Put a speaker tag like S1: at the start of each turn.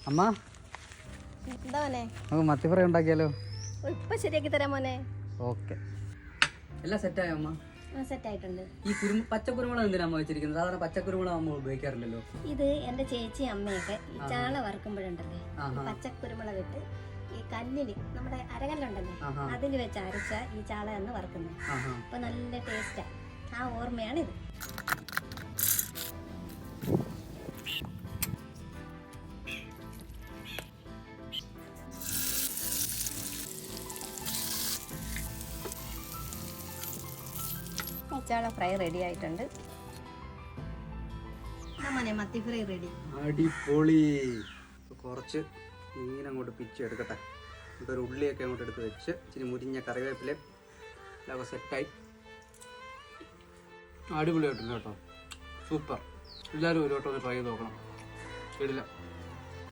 S1: അമ്മ
S2: എന്താ മോനെ?
S1: നമുക്ക് മത്തി ഫ്രൈ ഉണ്ടാക്കിയാലോ?
S2: ഇപ്പൊ ശരിയാക്കി തരാം മോനെ.
S1: ഓക്കെ. എല്ലാം സെറ്റായോ അമ്മ?
S2: സെറ്റ് ആയിട്ടുണ്ട്.
S1: ഈ പച്ചക്കുരുമുളക് എന്തിനാ അമ്മ വെച്ചിരിക്കുന്നത്? സാധാരണ പച്ചക്കുരുമുളക് അമ്മ ഉപയോഗിക്കാറില്ലല്ലോ.
S2: ഇത് എന്റെ ചേച്ചി അമ്മയൊക്കെ ഈ ചാള വറുക്കുമ്പോഴുണ്ടല്ലേ, പച്ചക്കുരുമുളക് ഇട്ട് ഈ കല്ലില് നമ്മുടെ അരകല്ലുണ്ടല്ലേ അതിൽ വെച്ച് അരച്ച ഈ ചാള എന്ന് വറുക്കുന്നത്. അപ്പൊ നല്ല ടേസ്റ്റാ. ആ ഓർമ്മയാണ് ഇത്. ചാള ഫ്രൈ റെഡി ആയിട്ടുണ്ട്. മത്തി ഫ്രൈ റെഡി.
S1: അടിപൊളി. കുറച്ച് മീൻ അങ്ങോട്ട് പിച്ചെടുക്കട്ടെ. ഇതൊരു ഉള്ളിയൊക്കെ അങ്ങോട്ട് എടുത്ത് വെച്ച് ഇച്ചിരി മുരിഞ്ഞ കറിവേപ്പില ഇതൊക്കെ സെറ്റായി. അടിപൊളിയായിട്ടുണ്ട് കേട്ടോ. സൂപ്പർ. എല്ലാവരും ഒരു വട്ടം ഒന്ന് ട്രൈ ചെയ്ത് നോക്കണം. ഇടില്ല.